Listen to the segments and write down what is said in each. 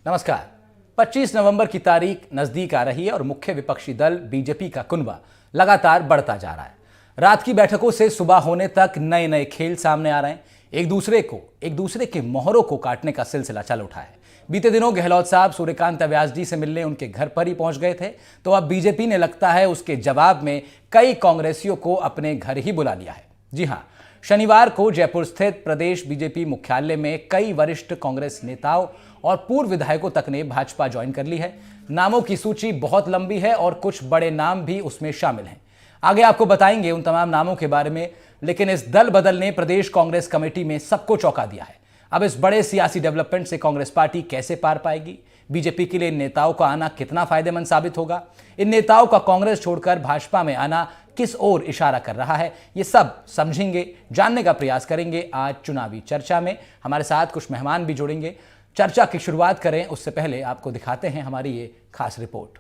नमस्कार। 25 नवंबर की तारीख नजदीक आ रही है और मुख्य विपक्षी दल बीजेपी का कुनबा लगातार बढ़ता जा रहा है। रात की बैठकों से सुबह होने तक नए नए खेल सामने आ रहे हैं। एक दूसरे के मोहरों को काटने का सिलसिला चल उठा है। बीते दिनों गहलोत साहब सूर्यकांत व्यास जी से मिलने उनके घर पर ही पहुंच गए थे, तो अब बीजेपी ने लगता है उसके जवाब में कई कांग्रेसियों को अपने घर ही बुला लिया है। जी हां, शनिवार को जयपुर स्थित प्रदेश बीजेपी मुख्यालय में कई वरिष्ठ कांग्रेस नेताओं और पूर्व विधायकों तक ने भाजपा ज्वाइन कर ली है। नामों की सूची बहुत लंबी है और कुछ बड़े नाम भी उसमें शामिल हैं। आगे आपको बताएंगे उन तमाम नामों के बारे में, लेकिन इस दल बदल ने प्रदेश कांग्रेस कमेटी में सबको चौंका दिया है। अब इस बड़े सियासी डेवलपमेंट से कांग्रेस पार्टी कैसे पार पाएगी? बीजेपी के लिए इन नेताओं का आना कितना फायदेमंद साबित होगा? इन नेताओं का कांग्रेस छोड़कर भाजपा में आना किस ओर इशारा कर रहा है? ये सब समझेंगे, जानने का प्रयास करेंगे आज चुनावी चर्चा में। हमारे साथ कुछ मेहमान भी जुड़ेंगे। चर्चा की शुरुआत करें उससे पहले आपको दिखाते हैं हमारी ये खास रिपोर्ट।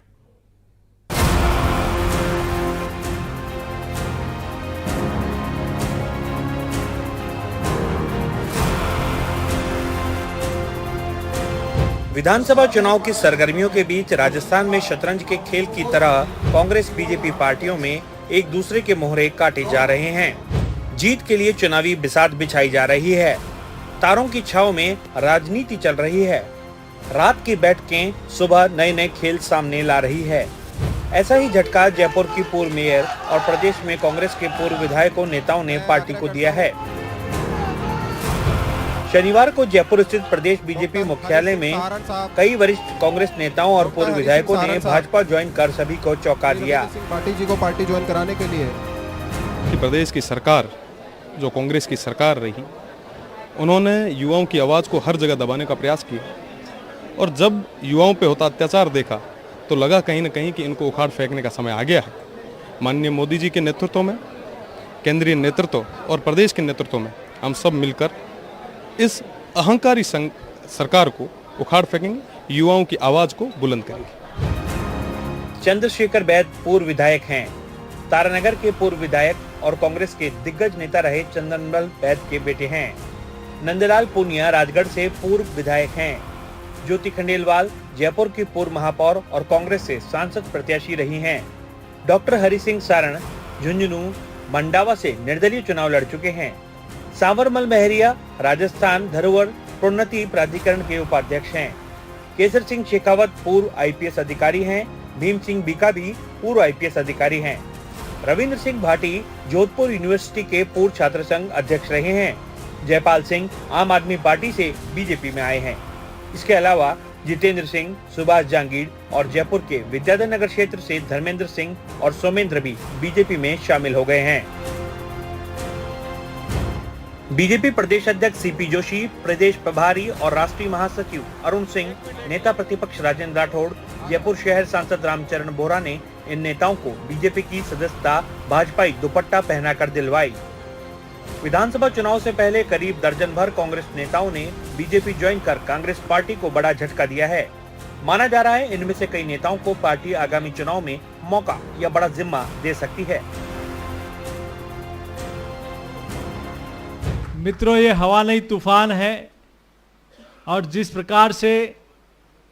विधानसभा चुनाव की सरगर्मियों के बीच राजस्थान में शतरंज के खेल की तरह कांग्रेस बीजेपी पार्टियों में एक दूसरे के मोहरे काटे जा रहे हैं। जीत के लिए चुनावी बिसात बिछाई जा रही है। तारों की छाव में राजनीति चल रही है। रात की बैठकें सुबह नए नए खेल सामने ला रही है। ऐसा ही झटका जयपुर की पूर्व मेयर और प्रदेश में कांग्रेस के पूर्व विधायकों नेताओं ने पार्टी को दिया है। शनिवार को जयपुर स्थित प्रदेश बीजेपी मुख्यालय में कई वरिष्ठ कांग्रेस नेताओं और पूर्व विधायकों ने भाजपा ज्वाइन कर सभी को चौंका दिया। पार्टी ज्वाइन कराने के लिए प्रदेश की सरकार, जो कांग्रेस की सरकार रही, उन्होंने युवाओं की आवाज़ को हर जगह दबाने का प्रयास किया और जब युवाओं पे होता अत्याचार देखा तो लगा कहीं न कहीं कि इनको उखाड़ फेंकने का समय आ गया है। माननीय मोदी जी के नेतृत्व में, केंद्रीय नेतृत्व और प्रदेश के नेतृत्व में हम सब मिलकर इस अहंकारी सरकार को उखाड़ फेंकेंगे, युवाओं की आवाज़ को बुलंद करेंगे। चंद्रशेखर बैद पूर्व विधायक हैं। तारानगर के पूर्व विधायक और कांग्रेस के दिग्गज नेता रहे चंदनलाल बैद के बेटे हैं। नंदलाल पूनिया राजगढ़ से पूर्व विधायक हैं। ज्योति खंडेलवाल जयपुर की पूर्व महापौर और कांग्रेस से सांसद प्रत्याशी रही हैं। डॉक्टर हरि सिंह सारण झुंझुनू मंडावा से निर्दलीय चुनाव लड़ चुके हैं। सांवरमल महरिया राजस्थान धरोहर प्रोन्नति प्राधिकरण के उपाध्यक्ष हैं। केसर सिंह शेखावत पूर्व आईपीएस अधिकारी हैं। भीम सिंह बीका भी पूर्व आईपीएस अधिकारी हैं। रविंद्र सिंह भाटी जोधपुर यूनिवर्सिटी के पूर्व छात्र संघ अध्यक्ष रहे हैं। जयपाल सिंह आम आदमी पार्टी से बीजेपी में आए हैं। इसके अलावा जितेंद्र सिंह, सुभाष जांगीर और जयपुर के विद्याधर नगर क्षेत्र से धर्मेंद्र सिंह और सोमेंद्र भी बीजेपी में शामिल हो गए हैं। बीजेपी प्रदेश अध्यक्ष सीपी जोशी, प्रदेश प्रभारी और राष्ट्रीय महासचिव अरुण सिंह, नेता प्रतिपक्ष राजेंद्र राठौड़, जयपुर शहर सांसद रामचरण बोहरा ने इन नेताओं को बीजेपी की सदस्यता भाजपाई दुपट्टा पहनाकर दिलवाई। विधानसभा चुनाव से पहले करीब दर्जन भर कांग्रेस नेताओं ने बीजेपी ज्वाइन कर कांग्रेस पार्टी को बड़ा झटका दिया है। माना जा रहा है इनमें से कई नेताओं को पार्टी आगामी चुनाव में मौका या बड़ा जिम्मा दे सकती है। मित्रों, ये हवा नहीं तूफान है और जिस प्रकार से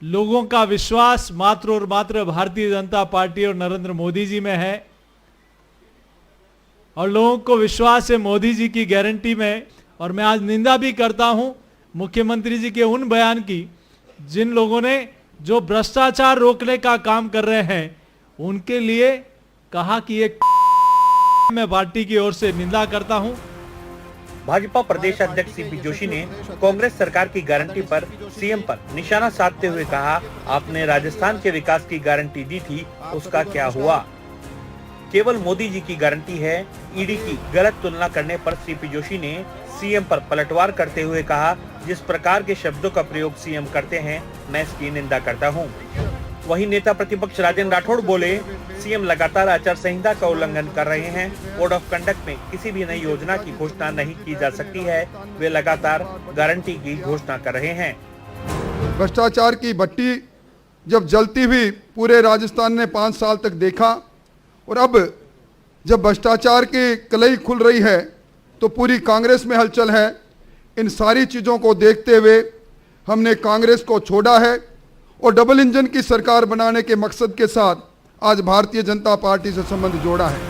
लोगों का विश्वास मात्र और मात्र भारतीय जनता पार्टी और नरेंद्र मोदी जी में है और लोगों को विश्वास है मोदी जी की गारंटी में, और मैं आज निंदा भी करता हूं मुख्यमंत्री जी के उन बयान की जिन लोगों ने जो भ्रष्टाचार रोकने का काम कर रहे हैं उनके लिए कहा कि एक मैं पार्टी की ओर से निंदा करता हूं। भाजपा प्रदेश अध्यक्ष सीपी जोशी ने कांग्रेस सरकार की गारंटी पर सीएम पर निशाना साधते हुए कहा, आपने राजस्थान के विकास की गारंटी दी थी, उसका क्या हुआ? केवल मोदी जी की गारंटी है। ईडी की गलत तुलना करने पर सीपी जोशी ने सीएम पर पलटवार करते हुए कहा, जिस प्रकार के शब्दों का प्रयोग सीएम करते हैं मैं इसकी निंदा करता हूं। वहीं नेता प्रतिपक्ष राजेंद्र राठौड़ बोले, सीएम लगातार आचार संहिता का उल्लंघन कर रहे हैं। कोड ऑफ कंडक्ट में किसी भी नई योजना की घोषणा नहीं की जा सकती है। वे लगातार गारंटी की घोषणा कर रहे हैं। भ्रष्टाचार की भट्टी जब जलती हुई पूरे राजस्थान ने 5 साल तक देखा और अब जब भ्रष्टाचार की कलई खुल रही है तो पूरी कांग्रेस में हलचल है। इन सारी चीज़ों को देखते हुए हमने कांग्रेस को छोड़ा है और डबल इंजन की सरकार बनाने के मकसद के साथ आज भारतीय जनता पार्टी से संबंध जोड़ा है।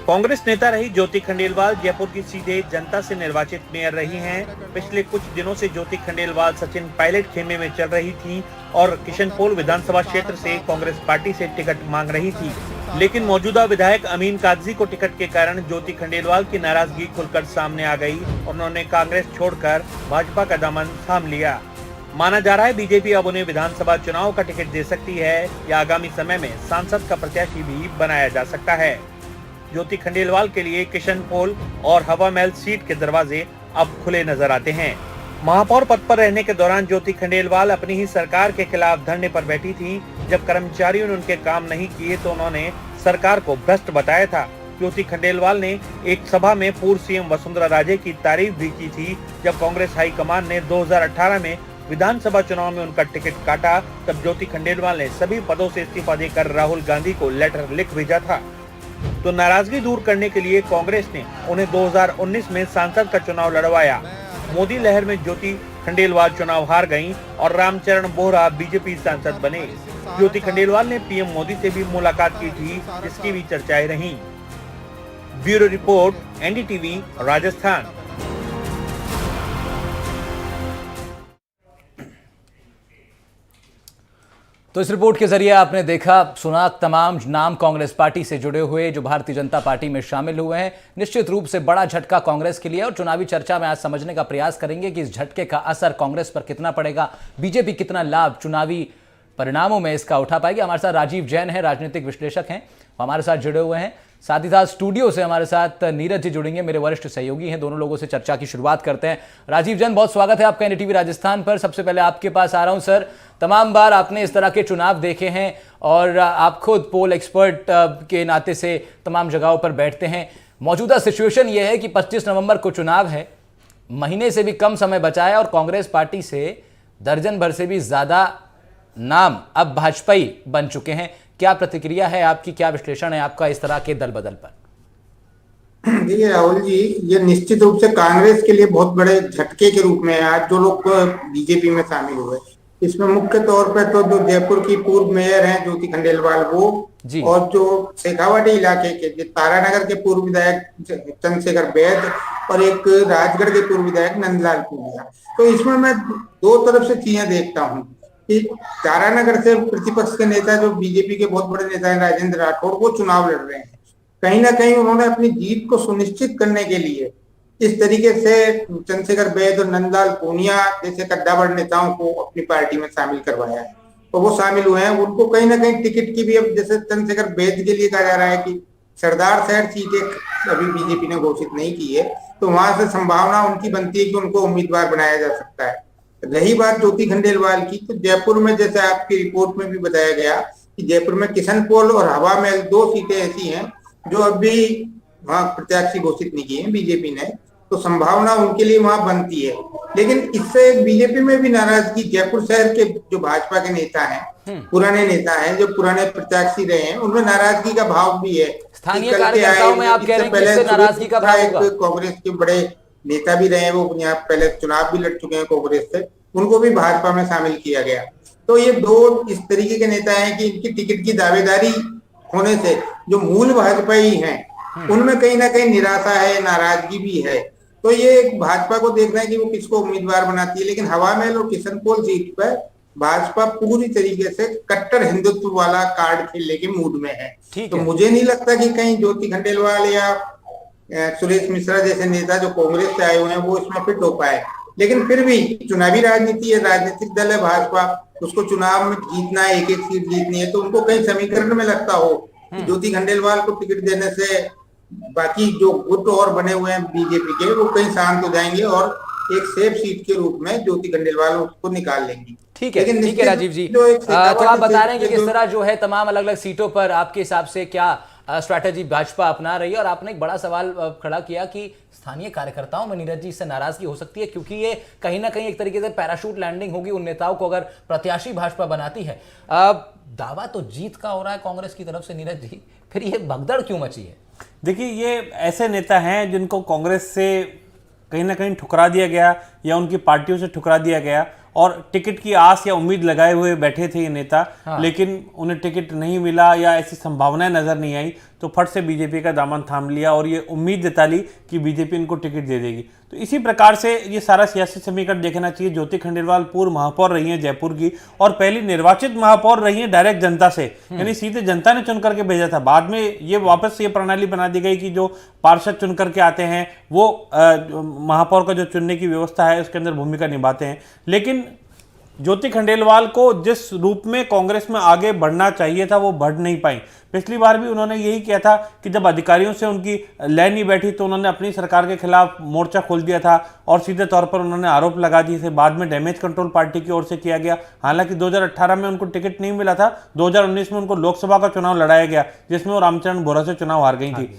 कांग्रेस नेता रही ज्योति खंडेलवाल जयपुर की सीधे जनता से निर्वाचित मेयर रही हैं। पिछले कुछ दिनों से ज्योति खंडेलवाल सचिन पायलट खेमे में चल रही थी और किशनपोल विधानसभा क्षेत्र से कांग्रेस पार्टी से टिकट मांग रही थी, लेकिन मौजूदा विधायक अमीन कागजी को टिकट के कारण ज्योति खंडेलवाल की नाराजगी खुलकर सामने आ गई और उन्होंने कांग्रेस छोड़कर भाजपा का दामन थाम लिया। माना जा रहा है बीजेपी अब उन्हें विधानसभा चुनाव का टिकट दे सकती है या आगामी समय में सांसद का प्रत्याशी भी बनाया जा सकता है। ज्योति खंडेलवाल के लिए किशनपोल और हवा महल सीट के दरवाजे अब खुले नजर आते हैं। महापौर पद पर रहने के दौरान ज्योति खंडेलवाल अपनी ही सरकार के खिलाफ धरने पर बैठी थी। जब कर्मचारियों ने उनके काम नहीं किए तो उन्होंने सरकार को भ्रष्ट बताया था। ज्योति खंडेलवाल ने एक सभा में पूर्व सीएम वसुंधरा राजे की तारीफ भी की थी। जब कांग्रेस हाईकमान ने 2018 में विधानसभा चुनाव में उनका टिकट काटा, तब ज्योति खंडेलवाल ने सभी पदों से इस्तीफा देकर राहुल गांधी को लेटर लिख भेजा था। तो नाराजगी दूर करने के लिए कांग्रेस ने उन्हें 2019 में सांसद का चुनाव लड़वाया। मोदी लहर में ज्योति खंडेलवाल चुनाव हार गईं और रामचरण बोहरा बीजेपी सांसद बने। ज्योति खंडेलवाल ने पीएम मोदी से भी मुलाकात की थी, जिसकी भी चर्चाएं रहीं। Bureau report, NDTV, Rajasthan. तो इस रिपोर्ट के जरिए आपने देखा सुना तमाम नाम कांग्रेस पार्टी से जुड़े हुए जो भारतीय जनता पार्टी में शामिल हुए हैं। निश्चित रूप से बड़ा झटका कांग्रेस के लिए और चुनावी चर्चा में आज समझने का प्रयास करेंगे कि इस झटके का असर कांग्रेस पर कितना पड़ेगा, बीजेपी कितना लाभ चुनावी परिणामों में इसका उठा पाएगी। हमारे साथ राजीव जैन हैं, राजनीतिक विश्लेषक हैं, हमारे साथ जुड़े हुए हैं। साथ ही साथ स्टूडियो से हमारे साथ नीरज जी जुड़ेंगे, मेरे वरिष्ठ सहयोगी हैं। दोनों लोगों से चर्चा की शुरुआत करते हैं। राजीव जैन, बहुत स्वागत है आपका एनडीटीवी राजस्थान पर। सबसे पहले आपके पास आ रहा हूं सर, तमाम बार आपने इस तरह के चुनाव देखे हैं और आप खुद पोल एक्सपर्ट के नाते से तमाम जगहों पर बैठते हैं। मौजूदा सिचुएशन यह है कि 25 नवंबर को चुनाव है, महीने से भी कम समय बचा है और कांग्रेस पार्टी से दर्जन भर से भी ज्यादा नाम अब भाजपाई बन चुके हैं। क्या प्रतिक्रिया है आपकी, क्या विश्लेषण है आपका इस तरह के दल बदल पर? देखिए राहुल जी, ये निश्चित रूप से कांग्रेस के लिए बहुत बड़े झटके के रूप में है आज जो लोग बीजेपी में शामिल हुए। इसमें मुख्य तौर पर तो जो जयपुर की पूर्व मेयर हैं ज्योति खंडेलवाल वो और जो शेखावाटी इलाके के तारानगर के पूर्व विधायक चंद्रशेखर बैद और एक राजगढ़ के पूर्व विधायक नंदलाल पूनिया। तो इसमें मैं दो तरफ से चीजें देखता हूँ कि तारानगर से प्रतिपक्ष के नेता जो बीजेपी के बहुत बड़े नेता हैं राजेंद्र राठौड़, वो चुनाव लड़ रहे हैं। कहीं ना कहीं उन्होंने अपनी जीत को सुनिश्चित करने के लिए इस तरीके से चंद्रशेखर बैद और नंदलाल पूनिया जैसे कद्दावर नेताओं को अपनी पार्टी में शामिल करवाया है। तो वो शामिल हुए हैं, उनको कहीं ना कहीं टिकट की भी अब जैसे चंद्रशेखर बैद के लिए कहा जा रहा है कि सरदार शहर सीट एक अभी बीजेपी ने घोषित नहीं की है, तो वहां से संभावना उनकी बनती है कि उनको उम्मीदवार बनाया जा सकता है। रही बात ज्योति खंडेलवाल की, तो जयपुर में जैसे आपकी रिपोर्ट में भी बताया गया कि जयपुर में किशनपोल और हवा महल 2 सीटें ऐसी हैं जो अभी वहां प्रत्याशी घोषित नहीं किए हैं बीजेपी ने, तो संभावना उनके लिए वहां बनती है। लेकिन इससे बीजेपी में भी नाराजगी, जयपुर शहर के जो भाजपा के नेता हैं, पुराने नेता हैं, जो पुराने प्रत्याशी रहे हैं, उनमें नाराजगी का भाव भी है। स्थानीय कार्यकर्ताओं में आप कह रहे हैं कि इससे नाराजगी का भाव होगा। कांग्रेस के बड़े नेता भी रहे हैं, वो यहाँ पहले चुनाव भी लड़ चुके हैं कांग्रेस से, उनको भी भाजपा में शामिल किया गया। तो ये दो इस तरीके के नेता हैं कि इनकी टिकट की दावेदारी होने से जो मूल भाजपाई हैं उनमें कहीं ना कहीं निराशा है, नाराजगी भी है। तो ये भाजपा को देखना है कि वो किसको उम्मीदवार बनाती है। लेकिन हवा महल और किशनपोल सीट पर भाजपा पूरी तरीके से कट्टर हिंदुत्व वाला कार्ड खेलने के मूड में है। तो मुझे नहीं लगता कि कहीं ज्योति खंडेलवाल या सुरेश मिश्रा जैसे नेता जो कांग्रेस से आए हुए हैं वो इसमें फिट हो पाए। लेकिन फिर भी चुनावी राजनीति है, राजनीतिक दल है भाजपा, उसको चुनाव में जीतना है, एक सीट जीतनी है, तो उनको कहीं समीकरण में लगता हो कि ज्योति खंडेलवाल को टिकट देने से बाकी जो गुट और बने हुए हैं बीजेपी के वो कहीं शांत हो जाएंगे और एक सेफ सीट के रूप में ज्योति खंडेलवाल उसको निकाल लेंगी। ठीक है राजीव जी, तो आप बता रहे हैं कि किस तरह जो है तमाम अलग अलग सीटों पर आपके हिसाब से क्या स्ट्रैटेजी भाजपा अपना रही है। और आपने एक बड़ा सवाल खड़ा किया कि स्थानीय कार्यकर्ताओं में नीरज जी से नाराजगी हो सकती है, क्योंकि ये कहीं ना कहीं एक तरीके से पैराशूट लैंडिंग होगी उन नेताओं को अगर प्रत्याशी भाजपा बनाती है। दावा तो जीत का हो रहा है कांग्रेस की तरफ से नीरज जी, फिर ये भगदड़ क्यों मची है? देखिए, ये ऐसे नेता हैं जिनको कांग्रेस से कहीं ना कहीं ठुकरा दिया गया या उनकी पार्टियों से ठुकरा दिया गया, और टिकट की आस या उम्मीद लगाए हुए बैठे थे ये नेता, लेकिन उन्हें टिकट नहीं मिला या ऐसी संभावनाएं नजर नहीं आई, तो फट से बीजेपी का दामन थाम लिया और ये उम्मीद जता ली कि बीजेपी इनको टिकट दे देगी। तो इसी प्रकार से ये सारा सियासी समीकरण देखना चाहिए। ज्योति खंडेलवाल पूर्व महापौर रही हैं जयपुर की, और पहली निर्वाचित महापौर रही हैं डायरेक्ट जनता से, यानी सीधे जनता ने चुन करके भेजा था। बाद में ये वापस ये प्रणाली बना दी गई कि जो पार्षद चुन करके आते हैं वो महापौर का जो चुनने की व्यवस्था है उसके अंदर भूमिका निभाते हैं। लेकिन ज्योति खंडेलवाल को जिस रूप में कांग्रेस में आगे बढ़ना चाहिए था वो बढ़ नहीं पाई। पिछली बार भी उन्होंने यही किया था कि जब अधिकारियों से उनकी लय नहीं बैठी तो उन्होंने अपनी सरकार के खिलाफ मोर्चा खोल दिया था और सीधे तौर पर उन्होंने आरोप लगा दिए थे। बाद में डैमेज कंट्रोल पार्टी की ओर से किया गया। हालांकि 2018 में उनको टिकट नहीं मिला था, 2019 में उनको लोकसभा का चुनाव लड़ाया गया जिसमें वो रामचरण बोरा से चुनाव हार गई थी।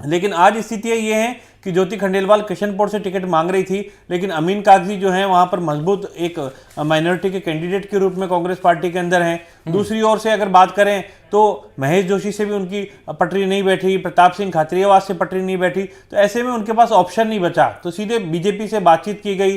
लेकिन आज स्थितियां ये हैं कि ज्योति खंडेलवाल किशनपुर से टिकट मांग रही थी, लेकिन अमीन कागजी जो हैं वहां पर मजबूत एक माइनॉरिटी के कैंडिडेट के रूप में कांग्रेस पार्टी के अंदर हैं। दूसरी ओर से अगर बात करें तो महेश जोशी से भी उनकी पटरी नहीं बैठी, प्रताप सिंह खातरियावास से पटरी नहीं बैठी, तो ऐसे में उनके पास ऑप्शन नहीं बचा। तो सीधे बीजेपी से बातचीत की गई।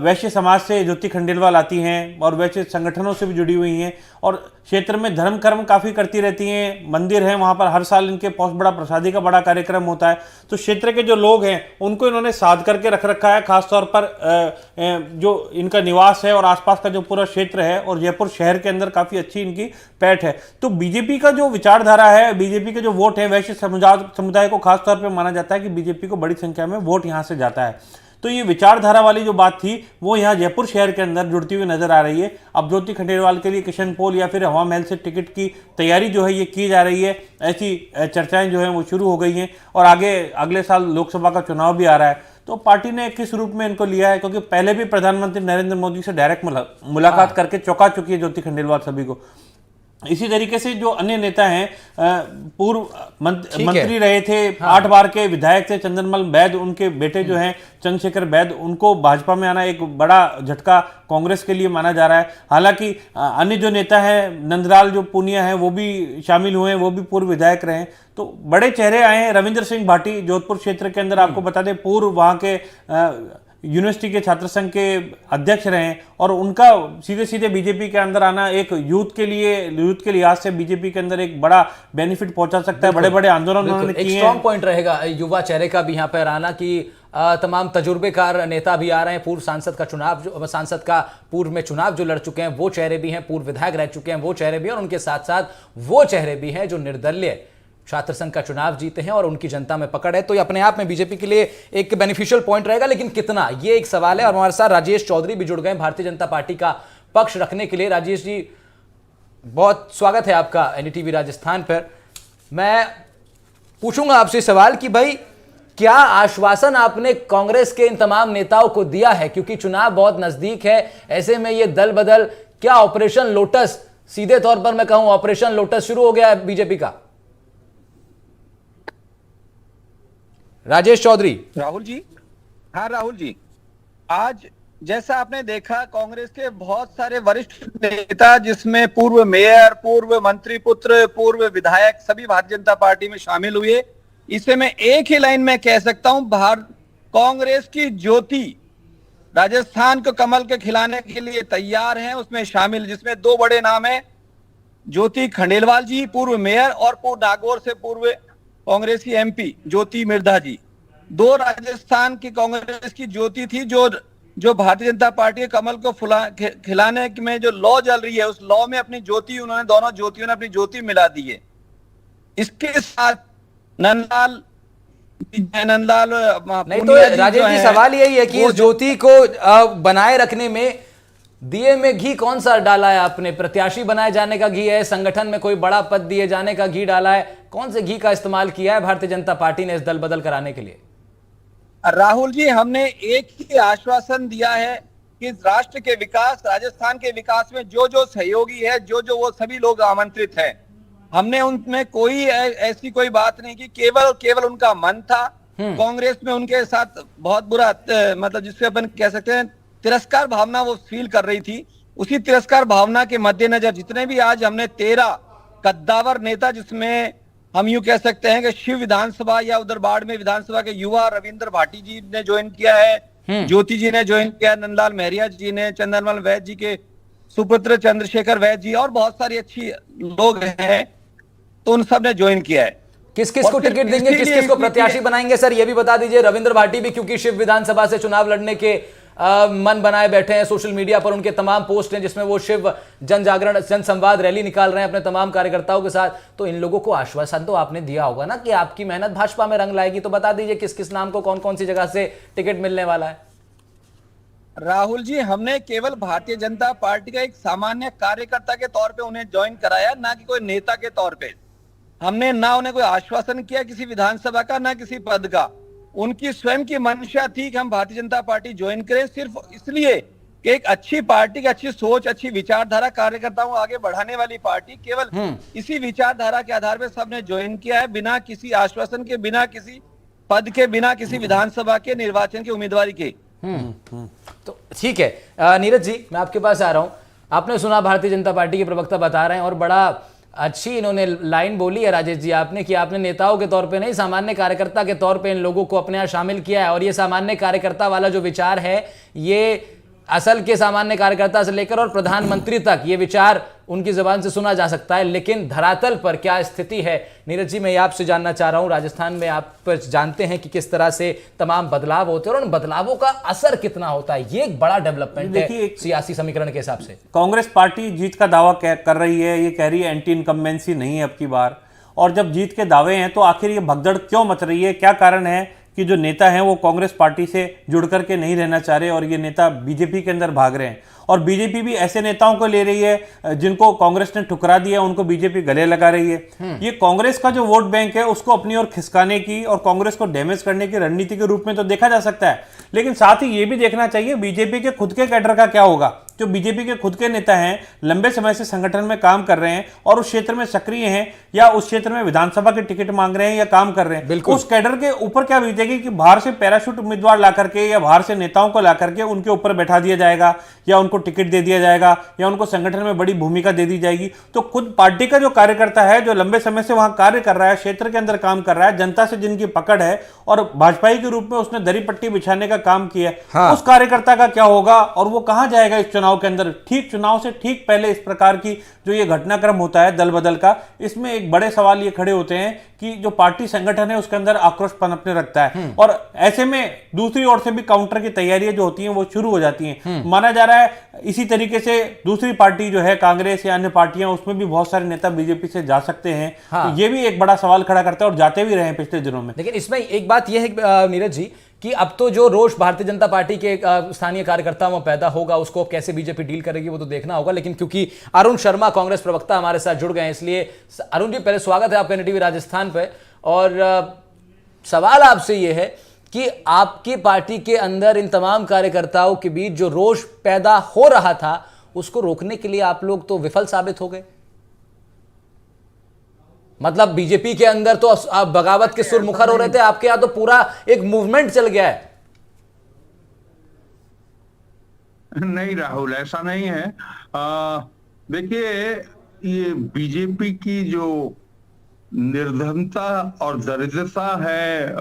वैश्य समाज से ज्योति खंडेलवाल आती हैं और वैश्य संगठनों से भी जुड़ी हुई हैं और क्षेत्र में धर्म कर्म काफ़ी करती रहती हैं। मंदिर है वहाँ पर, हर साल इनके बहुत बड़ा प्रसादी का बड़ा कार्यक्रम होता है। तो क्षेत्र के जो लोग हैं उनको इन्होंने साध करके रख रखा है, खासतौर पर जो इनका निवास है और आसपास का जो पूरा क्षेत्र है और जयपुर शहर के अंदर काफ़ी अच्छी इनकी पैठ है। तो बीजेपी का जो विचारधारा है, बीजेपी के जो वोट है, वैश्य समुदाय को खासतौर पर माना जाता है कि बीजेपी को बड़ी संख्या में वोट यहाँ से जाता है। तो ये विचारधारा वाली जो बात थी वो यहाँ जयपुर शहर के अंदर जुड़ती हुई नजर आ रही है। अब ज्योति खंडेलवाल के लिए किशनपोल या फिर हवा महल से टिकट की तैयारी जो है ये की जा रही है। ऐसी चर्चाएं जो है वो शुरू हो गई हैं और आगे अगले साल लोकसभा का चुनाव भी आ रहा है। तो पार्टी ने किस रूप में इनको लिया है, क्योंकि पहले भी प्रधानमंत्री नरेंद्र मोदी से डायरेक्ट मुलाकात करके चौंका चुकी है ज्योति खंडेलवाल सभी को। इसी तरीके से जो अन्य नेता हैं, पूर्व मंत्री रहे थे, 8 बार के विधायक थे चंदनमल बैद, उनके बेटे जो हैं चंद्रशेखर बैद, उनको भाजपा में आना एक बड़ा झटका कांग्रेस के लिए माना जा रहा है। हालांकि अन्य जो नेता हैं, नंदलाल जो पूनिया हैं वो भी शामिल हुए हैं, वो भी पूर्व विधायक रहे हैं। तो बड़े चेहरे आए हैं। रविंद्र सिंह भाटी जोधपुर क्षेत्र के अंदर, आपको बता दें, पूर्व वहाँ के यूनिवर्सिटी के छात्र संघ के अध्यक्ष रहे और उनका सीधे सीधे बीजेपी के अंदर आना एक यूथ के लिहाज से बीजेपी के अंदर एक बड़ा बेनिफिट पहुंचा सकता है। बड़े बड़े आंदोलन उन्होंने किए हैं। एक स्ट्रॉन्ग पॉइंट रहेगा युवा चेहरे का भी यहाँ पर आना कि तमाम तजुर्बेकार नेता भी आ रहे हैं। पूर्व सांसद का पूर्व में चुनाव जो लड़ चुके हैं वो चेहरे भी हैं, पूर्व विधायक रह चुके हैं वो चेहरे भी हैं और उनके साथ साथ वो चेहरे भी हैं जो निर्दलीय छात्र संघ का चुनाव जीते हैं और उनकी जनता में पकड़ है। तो ये अपने आप में बीजेपी के लिए एक बेनिफिशियल पॉइंट रहेगा, लेकिन कितना, ये एक सवाल है। और हमारे साथ राजेश चौधरी भी जुड़ गए भारतीय जनता पार्टी का पक्ष रखने के लिए। राजेश जी, बहुत स्वागत है आपका एनडीटीवी राजस्थान पर। मैं पूछूंगा आपसे सवाल कि भाई क्या आश्वासन आपने कांग्रेस के इन तमाम नेताओं को दिया है, क्योंकि चुनाव बहुत नजदीक है, ऐसे में ये दल बदल, क्या ऑपरेशन लोटस, सीधे तौर पर मैं कहूं ऑपरेशन लोटस शुरू हो गया है बीजेपी का? राजेश चौधरी। राहुल जी, हाँ राहुल जी, आज जैसा आपने देखा कांग्रेस के बहुत सारे वरिष्ठ नेता, जिसमें पूर्व मेयर, पूर्व मंत्री पुत्र, पूर्व विधायक, सभी भारतीय जनता पार्टी में शामिल हुए। इसे मैं एक ही लाइन में कह सकता हूं, कांग्रेस की ज्योति राजस्थान को कमल के खिलाने के लिए तैयार हैं, उसमें शामिल, जिसमें 2 बड़े नाम हैं, ज्योति खंडेलवाल जी पूर्व मेयर और पूर्व नागौर से पूर्व कांग्रेस की एमपी ज्योति मिर्धा जी। 2 राजस्थान की कांग्रेस की ज्योति थी जो भारतीय जनता पार्टी के कमल को खिलाने में जो लॉ चल रही है उस लॉ में अपनी ज्योति, उन्होंने दोनों ज्योतियों ने अपनी ज्योति मिला दी है। इसके साथ नंदलाल नहीं, तो राजेश जी सवाल यही है कि इस ज्योति को बनाए रखने में दिए में घी कौन सा डाला है आपने? प्रत्याशी बनाए जाने का घी है, संगठन में कोई बड़ा पद दिए जाने का घी डाला है, कौन से घी का इस्तेमाल किया है भारतीय जनता पार्टी ने इस दल बदल कराने के लिए? राहुल जी, हमने एक ही आश्वासन दिया है कि राष्ट्र के विकास, राजस्थान के विकास में जो जो सहयोगी है, जो वो सभी लोग आमंत्रित हैं। हमने उनमें कोई ऐसी कोई बात नहीं की, केवल उनका मन था। कांग्रेस में उनके साथ बहुत बुरा, मतलब जिससे अपन कह सकते हैं तिरस्कार भावना वो फील कर रही थी। उसी तिरस्कार भावना के मद्देनजर जितने भी आज हमने 13 कद्दावर नेता, जिसमें हम यूं कह सकते हैं कि शिव विधानसभा या उधर बाढ़ में विधानसभा के युवा रविंद्र भाटी जी ने ज्वाइन किया है, ज्योति जी ने ज्वाइन किया, नंदलाल महरिया जी ने, चंदनमल वैद्य जी के सुपुत्र चंद्रशेखर वैद्य जी और बहुत सारी अच्छी लोग हैं, तो उन सब ने ज्वाइन किया है। किस किस को टिकट देंगे, किस किस को प्रत्याशी बनाएंगे सर, ये भी बता दीजिए। रविंद्र भाटी भी क्योंकि शिव विधानसभा से चुनाव लड़ने के मन बनाए बैठे हैं, सोशल मीडिया पर उनके तमाम पोस्ट हैं जिसमें वो शिव जन जागरण जन संवाद रैली निकाल रहे हैं अपने तमाम कार्यकर्ताओं के साथ। तो इन लोगों को आश्वासन तो आपने दिया होगा ना कि आपकी मेहनत भाजपा में रंग लाएगी, तो बता दीजिए किस किस नाम को कौन कौन सी जगह से टिकट मिलने वाला है। राहुल जी, हमने केवल भारतीय जनता पार्टी का एक सामान्य कार्यकर्ता के तौर पे उन्हें ज्वाइन कराया, ना कि कोई नेता के तौर पे। हमने ना उन्हें कोई आश्वासन किया किसी विधानसभा का, ना किसी पद का। उनकी स्वयं की मंशा थी कि हम भारतीय जनता पार्टी ज्वाइन करें, सिर्फ इसलिए कि एक अच्छी पार्टी की अच्छी सोच, अच्छी विचारधारा, कार्यकर्ताओं को आगे बढ़ाने वाली पार्टी, केवल इसी विचारधारा के आधार पर सबने ज्वाइन किया है, बिना किसी आश्वासन के, बिना किसी पद के, बिना किसी विधानसभा के निर्वाचन की उम्मीदवारी के। तो ठीक है नीरज जी, मैं आपके पास आ रहा हूं। आपने सुना भारतीय जनता पार्टी के प्रवक्ता बता रहे हैं और बड़ा अच्छी इन्होंने लाइन बोली है राजेश जी आपने, कि आपने नेताओं के तौर पे नहीं, सामान्य कार्यकर्ता के तौर पे इन लोगों को अपने यहाँ शामिल किया है। और ये सामान्य कार्यकर्ता वाला जो विचार है, ये असल के सामान्य कार्यकर्ता से लेकर और प्रधानमंत्री तक ये विचार उनकी जुबान से सुना जा सकता है, लेकिन धरातल पर क्या स्थिति है। नीरज जी, मैं आपसे जानना चाह रहा हूं, राजस्थान में आप जानते हैं कि किस तरह से तमाम बदलाव होते हैं और उन बदलावों का असर कितना होता है। ये एक बड़ा डेवलपमेंट है सियासी समीकरण के हिसाब से। कांग्रेस पार्टी जीत का दावा कर रही है, ये कह रही है एंटी इनकम्बेंसी नहीं है अब की बार। और जब जीत के दावे हैं तो आखिर ये भगदड़ क्यों मच रही है? क्या कारण है कि जो नेता हैं वो कांग्रेस पार्टी से जुड़ करके नहीं रहना चाह रहे और ये नेता बीजेपी के अंदर भाग रहे हैं? और बीजेपी भी ऐसे नेताओं को ले रही है जिनको कांग्रेस ने ठुकरा दिया, उनको बीजेपी गले लगा रही है। ये कांग्रेस का जो वोट बैंक है उसको अपनी ओर खिसकाने की और कांग्रेस को डैमेज करने की रणनीति के रूप में तो देखा जा सकता है, लेकिन साथ ही ये भी देखना चाहिए बीजेपी के खुद के कैडर का क्या होगा। जो बीजेपी के खुद के नेता हैं, लंबे समय से संगठन में काम कर रहे हैं और उस क्षेत्र में सक्रिय हैं, या उस क्षेत्र में विधानसभा के टिकट मांग रहे हैं या काम कर रहे हैं, उस कैडर के ऊपर क्या बीतेगी कि बाहर से पैराशूट उम्मीदवार ला करके या बाहर से नेताओं को ला करके उनके ऊपर बैठा दिया जाएगा, या उनको टिकट दे दिया जाएगा, या उनको संगठन में बड़ी भूमिका दे दी जाएगी। तो खुद पार्टी का जो कार्यकर्ता है, जो लंबे समय से वहां कार्य कर रहा है, क्षेत्र के अंदर काम कर रहा है, जनता से जिनकी पकड़ है और भाजपाई के रूप में उसने दरी पट्टी बिछाने का काम किया है, उस कार्यकर्ता का क्या होगा और वो कहां जाएगा इस चुनाव के अंदर? ठीक चुनाव से ठीक पहले इस प्रकार की जो ये घटनाक्रम होता है दल बदल का, इसमें एक बड़े सवाल ये खड़े होते हैं कि जो पार्टी संगठन है उसके अंदर आक्रोश पनपने रखता है, और ऐसे में दूसरी ओर से भी काउंटर की तैयारियां जो होती हैं वो शुरू हो जाती हैं। माना जा रहा है इसी तरीके से दूसरी पार्टी जो है कांग्रेस या अन्य पार्टियां, उसमें भी बहुत सारे नेता बीजेपी से जा सकते हैं। तो ये भी एक बड़ा सवाल खड़ा करता है और जाते भी रहे हैं पिछले दिनों में। लेकिन इसमें एक बात यह है नीरज जी कि अब तो जो रोष भारतीय जनता पार्टी के स्थानीय कार्यकर्ताओं में पैदा होगा, उसको कैसे बीजेपी डील करेगी वो तो देखना होगा। लेकिन क्योंकि अरुण शर्मा कांग्रेस प्रवक्ता हमारे साथ जुड़ गए हैं, इसलिए अरुण जी पहले स्वागत है आपका एनडीटीवी राजस्थान पे। और सवाल आपसे ये है कि आपकी पार्टी के अंदर इन तमाम कार्यकर्ताओं के बीच जो रोष पैदा हो रहा था, उसको रोकने के लिए आप लोग तो विफल साबित हो गए। मतलब बीजेपी के अंदर तो आप बगावत के सुर मुखर हो रहे थे, आपके यहां तो पूरा एक मूवमेंट चल गया है। नहीं राहुल, ऐसा नहीं है। देखिए, ये बीजेपी की जो निर्धनता और दरिद्रता है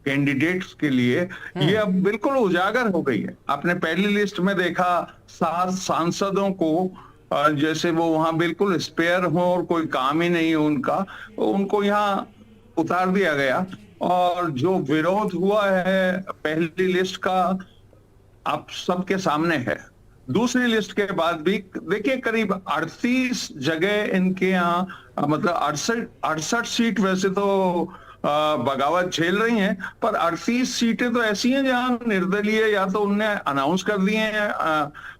कैंडिडेट्स के लिए, ये अब बिल्कुल उजागर हो गई है। आपने पहली लिस्ट में देखा 7 सांसदों को, जैसे वो वहां बिल्कुल स्पेयर हो और कोई काम ही नहीं है उनका, उनको यहाँ उतार दिया गया। और जो विरोध हुआ है पहली लिस्ट का आप सबके सामने है। दूसरी लिस्ट के बाद भी देखिए करीब 38 जगह इनके यहाँ, मतलब 68 सीट वैसे तो बगावत झेल रही हैं, पर 38 सीटें तो ऐसी हैं जहां निर्दलीय या तो उनने अनाउंस कर दिए हैं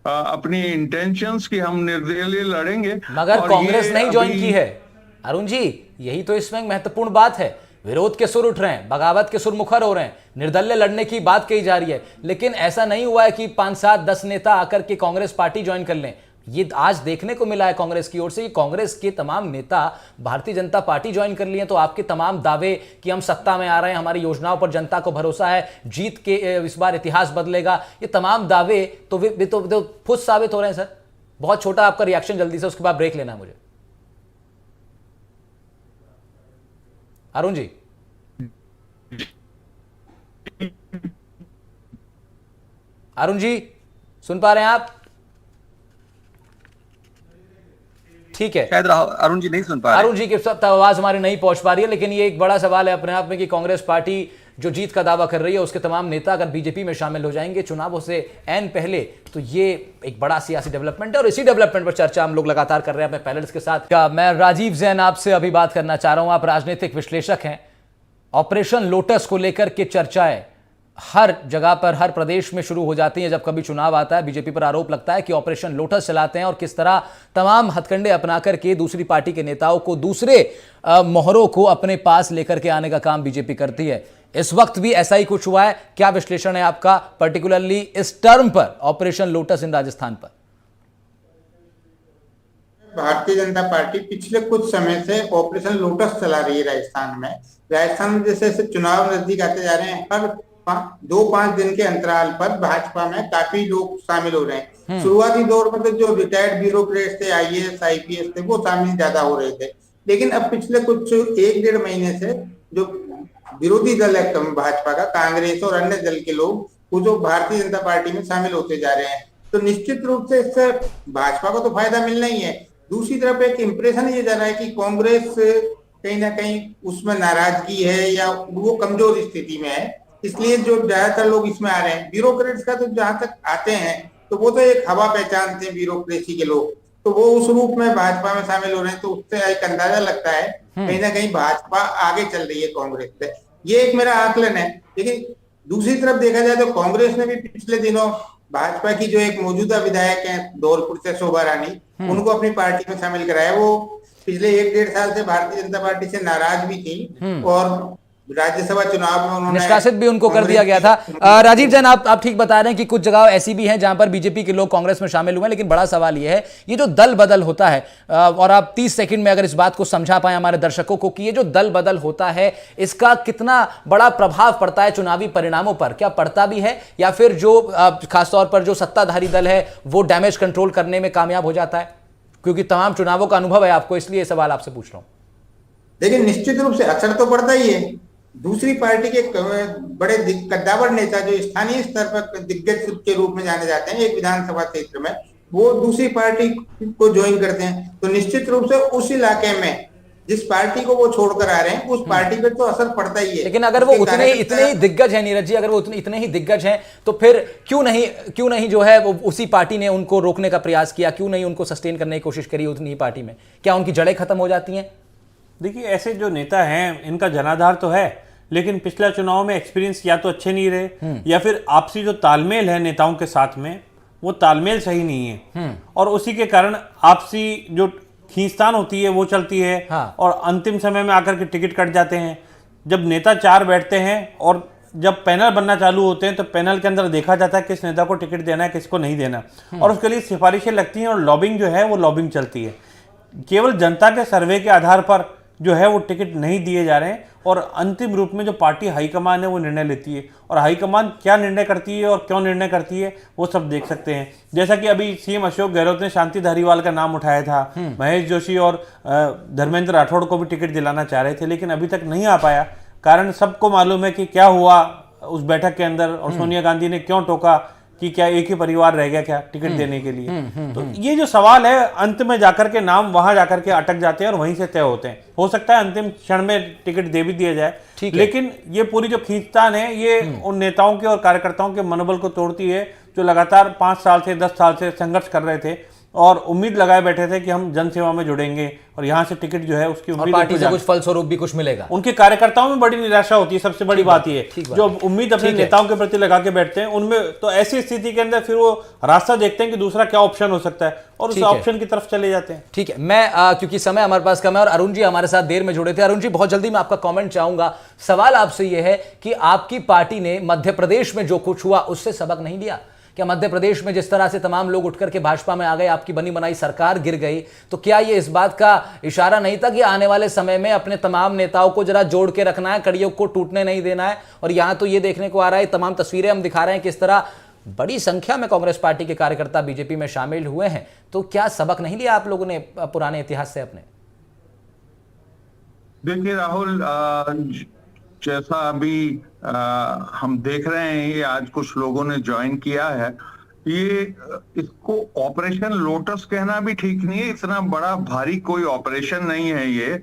अपनी इंटेंशंस कि हम निर्दलीय लड़ेंगे, मगर कांग्रेस नहीं ज्वाइन की है। अरुण जी, यही तो इसमें महत्वपूर्ण बात है। विरोध के सुर उठ रहे हैं, बगावत के सुर मुखर हो रहे हैं, निर्दलीय लड़ने की बात कही जा रही है, लेकिन ऐसा नहीं हुआ है कि 5, 7, 10 नेता आकर के कांग्रेस पार्टी ज्वाइन कर लें। ये आज देखने को मिला है कांग्रेस की ओर से कि कांग्रेस के तमाम नेता भारतीय जनता पार्टी ज्वाइन कर लिए। तो आपके तमाम दावे कि हम सत्ता में आ रहे हैं, हमारी योजनाओं पर जनता को भरोसा है, जीत के इस बार इतिहास बदलेगा, ये तमाम दावे तो फुस साबित हो रहे हैं। सर, बहुत छोटा आपका रिएक्शन जल्दी से, उसके बाद ब्रेक लेना है मुझे। अरुण जी, अरुण जी सुन पा रहे हैं आप? ठीक है, शायद अरुण जी नहीं सुन पा रहे। अरुण जी की सब आवाज हमारी नहीं पहुंच पा रही है, लेकिन ये एक बड़ा सवाल है अपने आप में कि कांग्रेस पार्टी जो जीत का दावा कर रही है उसके तमाम नेता अगर बीजेपी में शामिल हो जाएंगे चुनावों से ऐन पहले, तो ये एक बड़ा सियासी डेवलपमेंट है और इसी डेवलपमेंट पर चर्चा हम लोग लगातार कर रहे हैं अपने पैनलिस्ट के साथ। मैं राजीव जैन आपसे अभी बात करना चाह रहा हूं, आप राजनीतिक विश्लेषक हैं। ऑपरेशन लोटस को लेकर के चर्चाएं हर जगह पर, हर प्रदेश में शुरू हो जाती हैं जब कभी चुनाव आता है। बीजेपी पर आरोप लगता है कि ऑपरेशन लोटस चलाते हैं और किस तरह तमाम हथकंडे अपना करके दूसरी पार्टी के नेताओं को, दूसरे मोहरों को अपने पास लेकर के आने का काम बीजेपी करती है। इस वक्त भी ऐसा ही कुछ हुआ है। क्या विश्लेषण है आपका पर्टिकुलरली इस टर्म पर, ऑपरेशन लोटस इन राजस्थान पर? भारतीय जनता पार्टी पिछले कुछ समय से ऑपरेशन लोटस चला रही है राजस्थान में। राजस्थान में जैसे जैसे चुनाव नजदीक आते जा रहे हैं, हर 2-5 दिन के अंतराल पर भाजपा में काफी लोग शामिल हो रहे हैं। शुरुआती दौर में तो जो रिटायर्ड ब्यूरोक्रेट्स थे, IAS IPS थे, वो शामिल ज्यादा हो रहे थे, लेकिन अब पिछले कुछ 1-1.5 महीने से जो विरोधी दल है भाजपा का, कांग्रेस और अन्य दल के लोग, वो जो भारतीय जनता पार्टी में शामिल होते जा रहे हैं, तो निश्चित रूप से इससे भाजपा को तो फायदा मिलना ही है। दूसरी तरफ एक इंप्रेशन ये जा रहा है कि कांग्रेस कहीं ना कहीं उसमें नाराजगी है या वो कमजोर स्थिति में है, इसलिए जो ज्यादातर लोग इसमें आ रहे हैं। ब्यूरोक्रेट्स का तो जहां तक आते हैं तो वो तो एक हवा पहचानते हैं ब्यूरोक्रेसी के लोग, तो वो उस रूप में भाजपा में शामिल हो रहे हैं, तो उससे एक अंदाजा लगता है कहीं ना कहीं भाजपा आगे चल रही है कांग्रेस से। ये एक मेरा आकलन है। लेकिन दूसरी तरफ देखा जाए तो कांग्रेस ने भी पिछले दिनों भाजपा की जो एक मौजूदा विधायक है धौलपुर से, शोभा रानी, उनको अपनी पार्टी में शामिल कराया। वो पिछले 1-1.5 साल से भारतीय जनता पार्टी से नाराज भी थी और राज्यसभा चुनाव में उन्होंने निष्कासित भी उनको कर दिया गया था। राजीव जैन, आप ठीक बता रहे हैं कि कुछ जगह ऐसी भी हैं जहां पर बीजेपी के लोग कांग्रेस में शामिल हुए हैं, लेकिन बड़ा सवाल यह है, ये जो दल बदल होता है, और आप 30 सेकंड में अगर इस बात को समझा पाए हमारे दर्शकों को कि ये जो दल बदल होता है इसका कितना बड़ा प्रभाव पड़ता है चुनावी परिणामों पर? क्या पड़ता भी है या फिर जो खासतौर पर जो सत्ताधारी दल है वो डैमेज कंट्रोल करने में कामयाब हो जाता है? क्योंकि तमाम चुनावों का अनुभव है आपको, इसलिए सवाल आपसे पूछ रहा हूं। देखिए, निश्चित रूप से असर तो पड़ता ही है। दूसरी पार्टी के बड़े कद्दावर नेता जो स्थानीय स्तर पर दिग्गज के रूप में जाने जाते हैं एक विधानसभा क्षेत्र में, वो दूसरी पार्टी को ज्वाइन करते हैं, तो निश्चित रूप से उस इलाके में जिस पार्टी को वो छोड़कर आ रहे हैं उस पार्टी पे तो असर पड़ता ही है। लेकिन अगर वो इतने ही दिग्गज हैं नीरज जी, अगर वो इतने ही दिग्गज हैं तो फिर क्यों नहीं जो है वो उसी पार्टी ने उनको रोकने का प्रयास किया? क्यों नहीं उनको सस्टेन करने की कोशिश करी उतनी ही पार्टी में? क्या उनकी जड़ें खत्म हो जाती हैं? देखिए, ऐसे जो नेता हैं इनका जनाधार तो है, लेकिन पिछला चुनाव में एक्सपीरियंस या तो अच्छे नहीं रहे या फिर आपसी जो तालमेल है नेताओं के साथ में वो तालमेल सही नहीं है, और उसी के कारण आपसी जो खींचतान होती है वो चलती है। हाँ। और अंतिम समय में आकर के टिकट कट जाते हैं। जब नेता 4 बैठते हैं और जब पैनल बनना चालू होते हैं तो पैनल के अंदर देखा जाता है किस नेता को टिकट देना है, किसको नहीं देना, और उसके लिए सिफारिशें लगती हैं और लॉबिंग जो है वो लॉबिंग चलती है। केवल जनता के सर्वे के आधार पर जो है वो टिकट नहीं दिए जा रहे हैं, और अंतिम रूप में जो पार्टी हाईकमान है वो निर्णय लेती है, और हाईकमान क्या निर्णय करती है और क्यों निर्णय करती है वो सब देख सकते हैं। जैसा कि अभी CM अशोक गहलोत ने शांति धारीवाल का नाम उठाया था, महेश जोशी और धर्मेंद्र राठौड़ को भी टिकट दिलाना चाह रहे थे, लेकिन अभी तक नहीं आ पाया। कारण सबको मालूम है कि क्या हुआ उस बैठक के अंदर, और सोनिया गांधी ने क्यों टोका कि क्या एक ही परिवार रह गया क्या टिकट देने के लिए। तो ये जो सवाल है, अंत में जाकर के नाम वहां जाकर के अटक जाते हैं और वहीं से तय होते हैं। हो सकता है अंतिम क्षण में टिकट दे भी दिया जाए, लेकिन ये पूरी जो खींचतान है ये उन नेताओं के और कार्यकर्ताओं के मनोबल को तोड़ती है जो लगातार 5 साल से 10 साल से संघर्ष कर रहे थे और उम्मीद लगाए बैठे थे कि हम जनसेवा में जुड़ेंगे और यहाँ से टिकट जो है उसकी उम्मीद, पार्टी से कुछ फलस्वरूप भी कुछ मिलेगा। उनके कार्यकर्ताओं में बड़ी निराशा होती है। सबसे बड़ी बात ये जो उम्मीद अपने नेताओं के प्रति लगा के बैठते हैं उनमें, तो ऐसी स्थिति के अंदर फिर वो रास्ता देखते हैं कि दूसरा क्या ऑप्शन हो सकता है और उस ऑप्शन की तरफ चले जाते हैं। ठीक है, मैं क्योंकि समय हमारे पास कम है और अरुण जी हमारे साथ देर में जुड़े थे। अरुण जी, बहुत जल्दी मैं आपका कमेंट चाहूंगा। सवाल आपसे यह है कि आपकी पार्टी ने मध्य प्रदेश में जो कुछ हुआ उससे सबक नहीं लिया क्या? मध्य प्रदेश में जिस तरह से तमाम लोग उठ करके भाजपा में आ गए, आपकी बनी बनाई सरकार गिर गई, तो क्या ये इस बात का इशारा नहीं था कि आने वाले समय में अपने तमाम नेताओं को जरा जोड़ के रखना है, कड़ियों को टूटने नहीं देना है? और यहां तो ये देखने को आ रहा है, तमाम तस्वीरें हम दिखा रहे हैं किस तरह बड़ी संख्या में कांग्रेस पार्टी के कार्यकर्ता बीजेपी में शामिल हुए हैं, तो क्या सबक नहीं लिया आप लोगों ने पुराने इतिहास से अपने? देखिए राहुल, जैसा अभी हम देख रहे हैं, ये आज कुछ लोगों ने ज्वाइन किया है, ये इसको ऑपरेशन लोटस कहना भी ठीक नहीं है। इतना बड़ा भारी कोई ऑपरेशन नहीं है ये।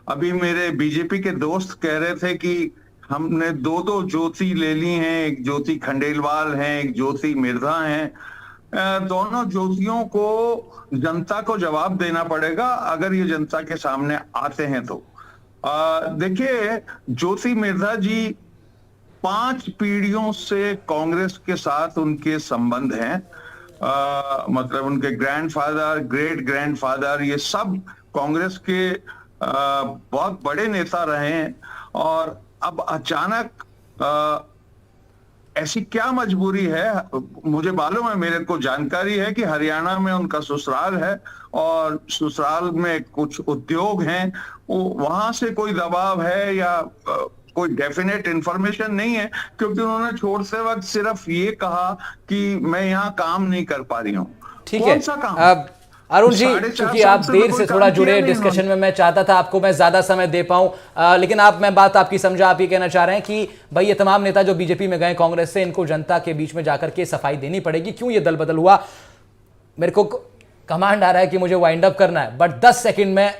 अभी मेरे बीजेपी के दोस्त कह रहे थे कि हमने दो ज्योति ले ली हैं, एक ज्योति खंडेलवाल हैं, एक ज्योति मिर्धा हैं। दोनों ज्योतियों को जनता को जवाब देना पड़ेगा अगर ये जनता के सामने आते हैं तो। देखिए, ज्योति मिर्धा जी 5 पीढ़ियों से कांग्रेस के साथ उनके संबंध हैं। मतलब उनके ग्रैंडफादर, ग्रेट ग्रैंडफादर, ये सब कांग्रेस के बहुत बड़े नेता रहे हैं। और अब अचानक ऐसी क्या मजबूरी है? मुझे मालूम है, मेरे को जानकारी है कि हरियाणा में उनका ससुराल है और ससुराल में कुछ उद्योग हैं। वहां से कोई दबाव है या कोई डेफिनेट इंफॉर्मेशन नहीं है, क्योंकि उन्होंने छोड़ते वक्त सिर्फ ये कहा कि मैं यहाँ काम नहीं कर पा रही हूँ। ठीक है अरुण जी, क्योंकि आप देर से थोड़ा जुड़े डिस्कशन में, मैं चाहता था आपको मैं ज्यादा समय दे पाऊं, लेकिन मैं बात आपकी समझा। आप ये कहना चाह रहे हैं कि भाई ये तमाम नेता जो बीजेपी में गए कांग्रेस से, इनको जनता के बीच में जाकर के सफाई देनी पड़ेगी। क्यों ये दल बदल हुआ? मेरे को कमांड आ रहा है कि मुझे वाइंड अप करना है, बट 10 सेकंड में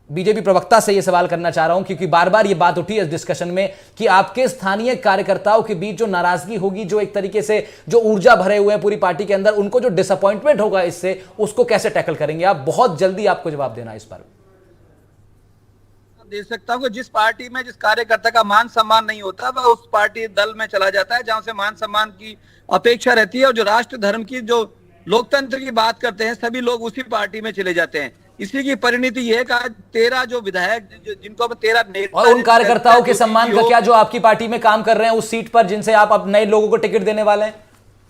बीजेपी प्रवक्ता से यह सवाल करना चाह रहा हूं, क्योंकि बार बार यह बात उठी इस डिस्कशन में कि आपके स्थानीय कार्यकर्ताओं के बीच जो नाराजगी होगी, जो एक तरीके से जो ऊर्जा भरे हुए हैं पूरी पार्टी के अंदर, उनको जो डिसअपॉइंटमेंट होगा इससे, उसको कैसे टैकल करेंगे आप? बहुत जल्दी आपको जवाब देना इस पर। दे सकता हूं कि जिस पार्टी में जिस कार्यकर्ता का मान सम्मान नहीं होता, वह उस पार्टी दल में चला जाता है जहां से मान सम्मान की अपेक्षा रहती है। और जो राष्ट्र धर्म की, जो लोकतंत्र की बात करते हैं, सभी लोग उसी पार्टी में चले जाते हैं। इसी की परिणति यह है कि आज 13 जो विधायक, जिनको अब 13 नेता, और उन कार्यकर्ताओं के सम्मान का क्या जो आपकी पार्टी में काम कर रहे हैं उस सीट पर, जिनसे आप अब नए लोगों को टिकट देने वाले हैं?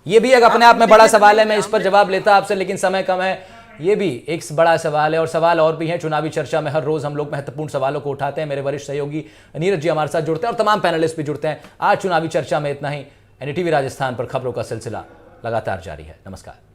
ये भी एक अपने आप में बड़ा सवाल है। मैं इस पर जवाब लेता आपसे, लेकिन समय कम है। ये भी एक बड़ा सवाल है, और सवाल और भी हैं। चुनावी चर्चा में हर रोज हम लोग महत्वपूर्ण सवालों को उठाते हैं। मेरे वरिष्ठ सहयोगी नीरज जी हमारे साथ जुड़ते हैं और तमाम पैनलिस्ट भी जुड़ते हैं। आज चुनावी चर्चा में इतना ही। एनडीटीवी राजस्थान पर खबरों का सिलसिला लगातार जारी है। नमस्कार।